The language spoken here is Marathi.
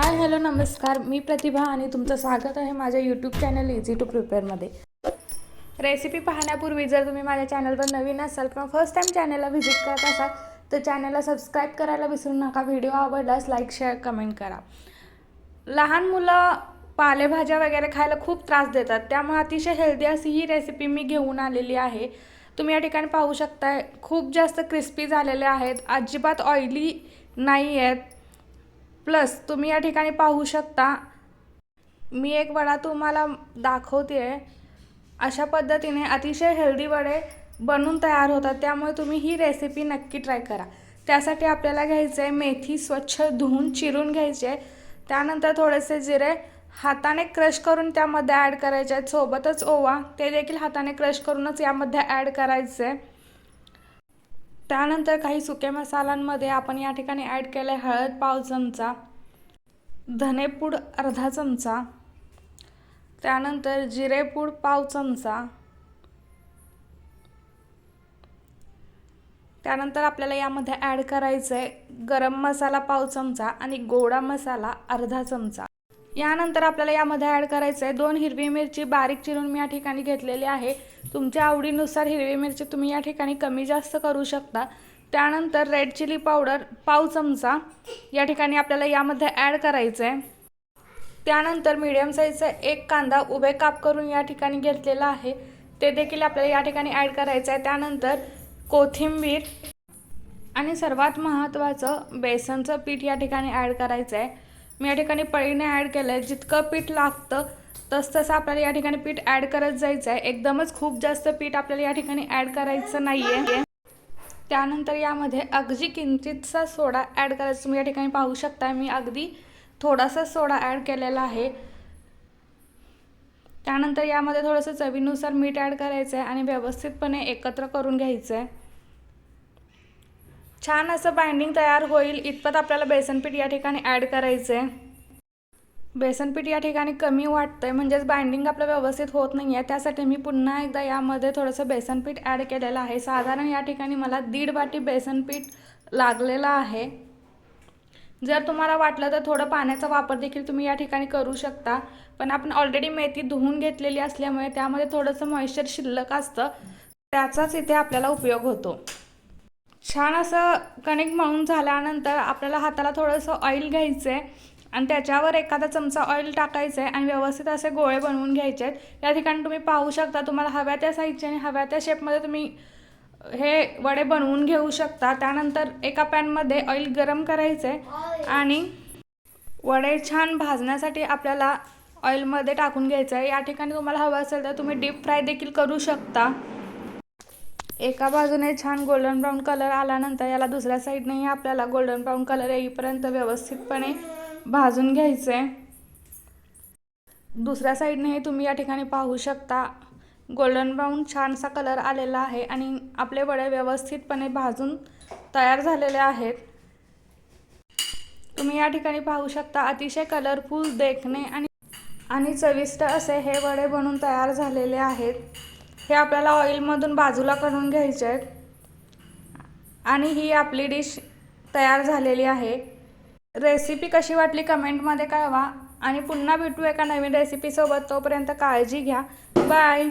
हाय हॅलो नमस्कार, मी प्रतिभा आणि तुमचं स्वागत आहे माझ्या यूट्यूब चॅनल इझी टू प्रिपेअरमध्ये। रेसिपी पाहण्यापूर्वी जर तुम्ही माझ्या चॅनलवर नवीन असाल किंवा फर्स्ट टाइम चॅनलला व्हिजिट करत असाल तर चॅनलला सबस्क्राईब करायला विसरू नका। व्हिडिओ आवडल्यास लाईक शेअर कमेंट करा। लहान मुलं पालेभाज्या वगैरे खायला खूप त्रास देतात, त्यामुळे अतिशय हेल्दी अशी ही रेसिपी मी घेऊन आलेली आहे। तुम्ही या ठिकाणी पाहू शकता, खूप जास्त क्रिस्पी झालेले आहेत, अजिबात ऑइली नाही आहेत। प्लस तुम्ही या ठिकाणी पाहू शकता, मी एक वडा तुम्हाला दाखवते आहे। अशा पद्धतीने अतिशय हेल्दी वडे बनून तयार होतात, त्यामुळे तुम्ही ही रेसिपी नक्की ट्राय करा। त्यासाठी आपल्याला घ्यायचे आहे मेथी स्वच्छ धुवून चिरून घ्यायची आहे। त्यानंतर थोडेसे जिरे हाताने क्रश करून त्यामध्ये ॲड करायचे आहेत, सोबतच ओवा ते देखील हाताने क्रश करूनच यामध्ये ॲड करायचे आहे। त्यानंतर काही सुके मसाल्यांमध्ये आपण या ठिकाणी ॲड केले हळद पाव चमचा, धनेपूड अर्धा चमचा, त्यानंतर जिरेपूड पाव चमचा, त्यानंतर आपल्याला यामध्ये ॲड करायचं आहे गरम मसाला पाव चमचा आणि गोडा मसाला अर्धा चमचा। यानंतर आपल्याला यामध्ये ॲड करायचं आहे 2 हिरवी मिरची बारीक चिरून मी या ठिकाणी घेतलेली आहे। तुमच्या आवडीनुसार हिरवी मिरची तुम्ही या ठिकाणी कमी जास्त करू शकता। त्यानंतर रेड चिली पावडर पाव चमचा या ठिकाणी आपल्याला यामध्ये ॲड करायचं आहे। त्यानंतर मीडियम साईजचा एक कांदा उभे काप करून या ठिकाणी घेतलेला आहे, ते देखील आपल्याला या ठिकाणी ॲड करायचं आहे। त्यानंतर कोथिंबीर आणि सर्वात महत्त्वाचं बेसनचं पीठ या ठिकाणी ॲड करायचं आहे। मी या ठिकाणी पळीने ॲड केलं आहे, जितकं पीठ लागतं तसं आपल्याला या ठिकाणी पीठ ॲड करत जायचं आहे। एकदमच खूप जास्त पीठ आपल्याला या ठिकाणी ॲड करायचं नाही आहे। त्यानंतर यामध्ये अगदी किंचितसा सोडा ॲड करायचा, तुम्ही या ठिकाणी पाहू शकता मी अगदी थोडासा सोडा ॲड केलेला आहे। त्यानंतर यामध्ये थोडंसं चवीनुसार मीठ ॲड करायचं आहे आणि व्यवस्थितपणे एकत्र करून घ्यायचं आहे। छान असं बाइंडिंग तयार होईल इतपत आपल्याला बेसनपीठ या ठिकाणी ॲड करायचं आहे। बेसनपीठ या ठिकाणी कमी वाटतंय, म्हणजेच बाइंडिंग आपलं व्यवस्थित होत नाही आहे, त्यासाठी मी पुन्हा एकदा यामध्ये थोडंसं बेसनपीठ ॲड केलेलं आहे। साधारण या ठिकाणी मला 1.5 वाटी बेसनपीठ लागलेलं आहे। जर तुम्हाला वाटलं तर थोडं पाण्याचा वापर देखील तुम्ही या ठिकाणी करू शकता, पण आपण ऑलरेडी मेथी धुवून घेतलेली असल्यामुळे त्यामध्ये थोडंसं मॉइश्चर शिल्लक असतं, त्याचाच इथे आपल्याला उपयोग होतो। छान असं कणिक मळून झाल्यानंतर आपल्याला हाताला थोडंसं ऑइल घ्यायचं आहे आणि त्याच्यावर एखादा चमचा ऑइल टाकायचं आहे आणि व्यवस्थित असे गोळे बनवून घ्यायचे आहेत। या ठिकाणी तुम्ही पाहू शकता, तुम्हाला हव्या त्या साईजचे आणि हव्या त्या शेपमध्ये तुम्ही हे वडे बनवून घेऊ शकता। त्यानंतर एका पॅनमध्ये ऑइल गरम करायचं आहे आणि वडे छान भाजण्यासाठी आपल्याला ऑइलमध्ये टाकून घ्यायचं आहे। या ठिकाणी तुम्हाला हवं असेल तर तुम्ही डीप फ्राय देखील करू शकता। एका बाजूने छान गोल्डन ब्राऊन कलर आल्यानंतर याला दुसऱ्या साईडनेही आपल्याला गोल्डन ब्राऊन कलर येईपर्यंत व्यवस्थितपणे भाजून घ्यायचं आहे। दुसऱ्या साईडनेही तुम्ही या ठिकाणी पाहू शकता गोल्डन ब्राऊन छानसा कलर आलेला आहे आणि आपले वडे व्यवस्थितपणे भाजून तयार झालेले आहेत। तुम्ही या ठिकाणी पाहू शकता अतिशय कलरफुल देखणे आणि चविष्ट असे हे वडे बनून तयार झालेले आहेत। हे आपल्याला ऑइलमधून बाजूला काढून घ्यायचे आहेत आणि ही आपली डिश तयार झालेली आहे। रेसिपी कशी वाटली कमेंटमध्ये कळवा आणि पुन्हा भेटू एका नवीन रेसिपीसोबत। तोपर्यंत काळजी घ्या, बाय।